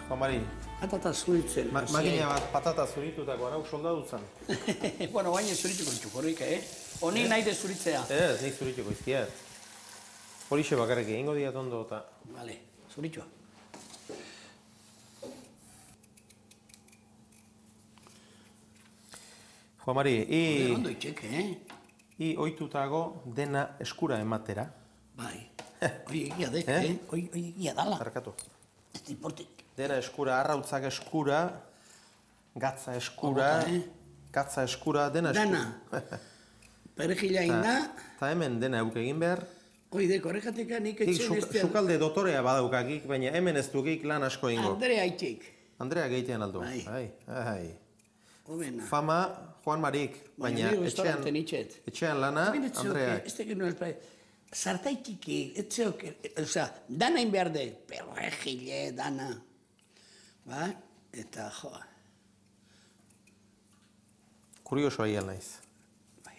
Juan Mari. Patata zuritzen. Makina bat patata zuritutako arau soldadu zen. Bueno, baina zurituko dituk horrik, Honi nahi de zuritzea. Ez, nik zurituko izkiat. Horixe bakarrik egingo diat ondo eta... Vale, zuritua. Juan Mari, Ondo itxek, I oitutago dena eskura ematera. Bai. Hoi egia dek, Hoi egia dala. Zarkatu. Ez diportik. Dena eskura, arrautzak eskura, gatza eskura, gatza eskura, dena eskura. Dana. Perejila inda. Ta hemen dena euk egin behar. Hoi dek, horrekatika nik etxen ez da. Sukalde dotorea badaukakik, baina hemen ez dukik lan asko egingo. Andrea itxek. Andrea gehitean aldu. Bai. Obena. Fama Juan Marik, baina etxean lana Andreak. Ez tekin nuen sartaitiki, etxeok, dana inbehar de, perrejile, dana. Ba, eta joa. Kurioso aiel naiz. Bai,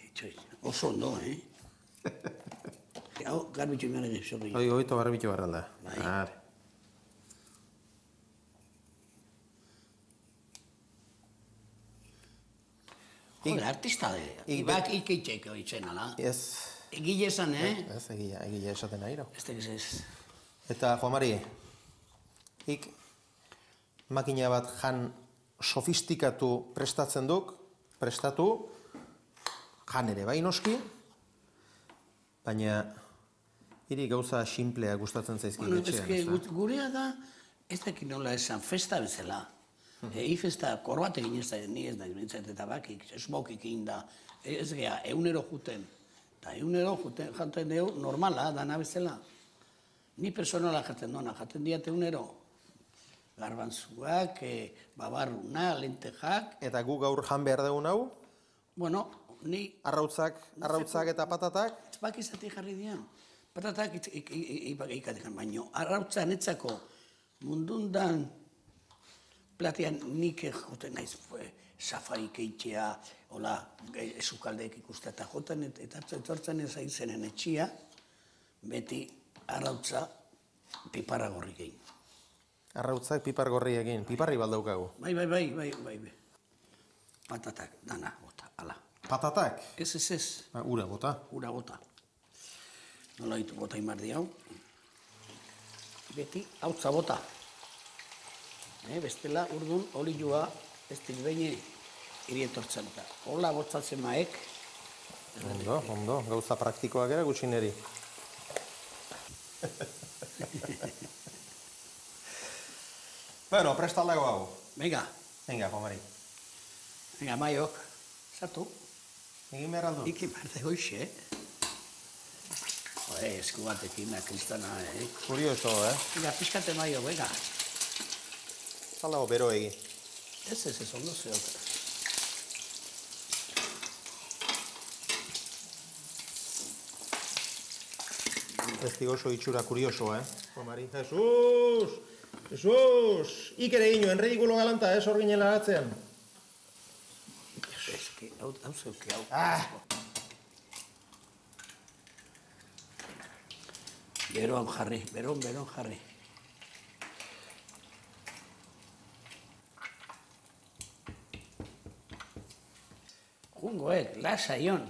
oso ondo, Hau, garbitxo imaren sorri. Oito garbitxo barralda. Bai. Joder, artista de. Ibak ikeitxeko itxen, ala? Ez. Egile esan, Ez, egile esaten ahiro. Ez tekiz ez. Eta, Juan Mari, ik makina bat jan sofistikatu prestatzen duk, prestatu, jan ere bai noski, baina hiri gauza simplea gustatzen zaizkin etxean. Gurea da, ez dakit nola esan, festa bezala. Festa korbate egin ez da, ni ez da, eta bakik, smokik egin da, ez gea, eunero juten. Eta eunero jaten deu normala, dana bezala. Ni personala jaten dona, jaten diat eunero. Garbantzuak, babarruna, lentejak. Eta gu gaur jan behar dugun hau? Bueno, ni... Arrautzak eta patatak? Bak izatik jarri dian. Patatak ikatekan baino. Arrautza netzako mundundan platian nik joten naiz safarik eitzea, hola, esukaldeek ikustea eta joten eta etortzen ez aizenen etxia, beti arrautza piparra gorrik egin. Arrautzak pipar gorri egin, piparri baldaukagu. Bai. Patatak, dana, bota, ala. Patatak? Ez. Ura bota. Ura bota. Nola ditu bota imardi hau. Beti, hautza bota. Bestela, urdun, olioa, ez tilbeine irietortzen da. Hola botzatzen maek. Ondo, gauza praktikoak ere gutxineri. Bueno, prestaldago hau. Venga, Juan Mari. Venga, maiok. Sartu. Egin behar aldu? Iki parte hoxe, esku batekin, kristana, Kurioso, Venga, pixkate maio, venga. Zaldago bero egi. Ez, ondo zeok. Ez oso itxura kurioso, Juan Mari. Jesus! Ikere ino, enredikulo galanta, hor ginen lagatzean. Eski, hau zeuke, hau. Beroan jarri, beron jarri. Jungoek, lasa ion.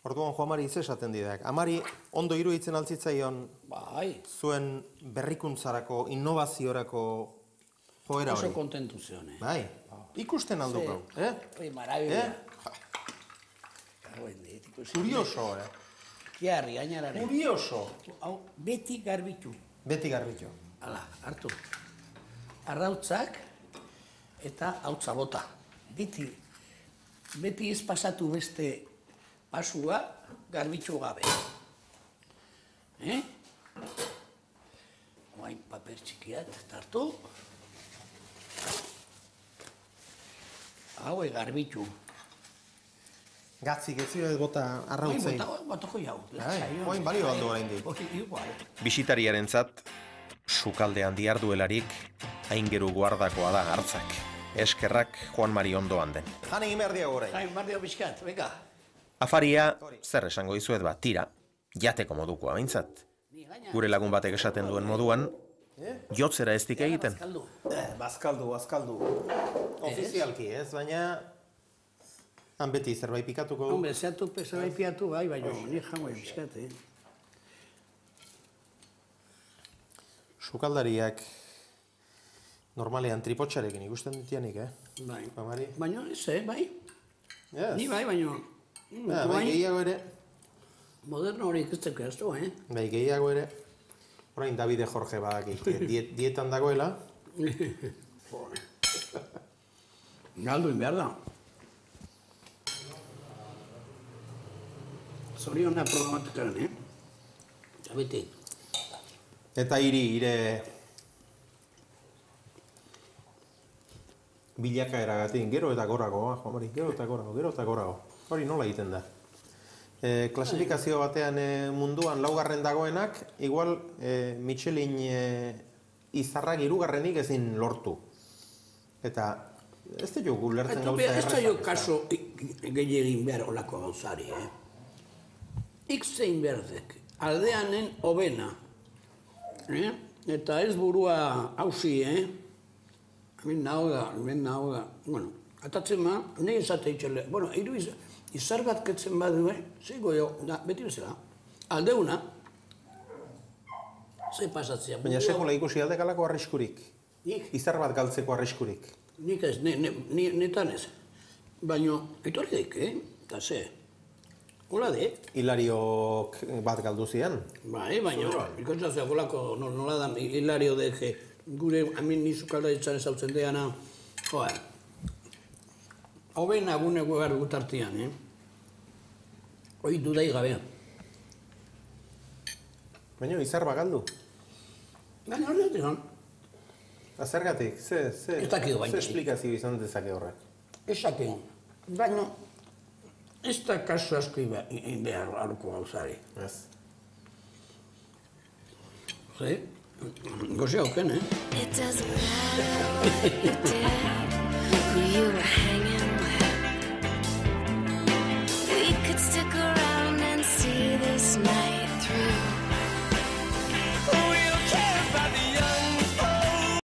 Orduan Juan Mari esaten didak. Amari ondo iruditzen altzitzaion zuen berrikuntzarako, innovaziorako joera hori. Oso kontentu zion, Bai, ikusten aldukau. Marabila. Kurioso, Kiarri, gainarare. Kurioso. Hau, beti garbitu. Hala, hartu. Arrautzak eta hautza bota. Beti ez pasatu beste pasua garbitxu gabe. Oain paper txikiat, tartu. Hau garbitxu. Gatzik ez zio bota arrautzei. Bota joi hau. Oain balio aldo orain dit. Bisitariarentzat sukaldean diarduelarik aingeru guardakoa da hartzak. Eskerrak Juan Mari ondoan den. Jan egin behar diago orain. Jan behar diago bizkat, venga. Afaria, zer esango dizuet tira, jateko modukoa behintzat. Gure lagun batek esaten duen moduan, Jotzera ez dik egiten. Bazkaldu. Ofizialki ez, baina han beti zerbait pikatuko du. Hombre, zeatu zerbait pikatu bai, baina nik jango bizkat, Sukaldariak normalean tripotxarekin ikusten ditianik, Bai. Mari? Baina ez, bai. Yes. Ni bai, baina... Bai, gehiago ere. Moderno hori ikusteko ez du, Bai, gehiago ere. Orain Davide Jorge badakit, dietan dagoela. Galduin behar da. Zoriona programatuaren, Eta beti. Eta ire bilakaeragatik, gero eta gorago, gero eta gorago. Hori nola egiten da? Klasifikazio batean munduan laugarren dagoenak, igual Michelin izarrak hirugarrenik ezin lortu. Eta ez da jo gulertzen gauza errazak. Ez da jo kaso gehiagin behar olako gauzari, Ikzein berdek, aldeanen hobena. Eta ez burua hausi, hemen naho da. Bueno, atatzen ma, nahi esate itxele. Bueno, izar bat ketzen badu, zigo jo, beti bezala. Aldeuna, ze pasatzea. Baina sekola ikusi aldekalako arriskurik? Nik? Izar bat galtzeko arriskurik? Nik ez, netan ez. Baina, etorri daik, eta ze. Hola de. Hilariok bat galdu zian? Bai, baina, ikontzatzea golako nola da Hilario de gure amin nizukalda ditzan ezautzen deana. Joa, hoben aguneko gara gutartian, Hoi dudai gabe. Baina, izar bat galdu? Baina, horretik, Zergatik, ze esplikazio izan dezake horrek? Esakin, baina, ez da kasu asko behar aluko gauzari. Ez. Ze? Goze hauken, It doesn't matter what you did, who you were hanging with. We could stick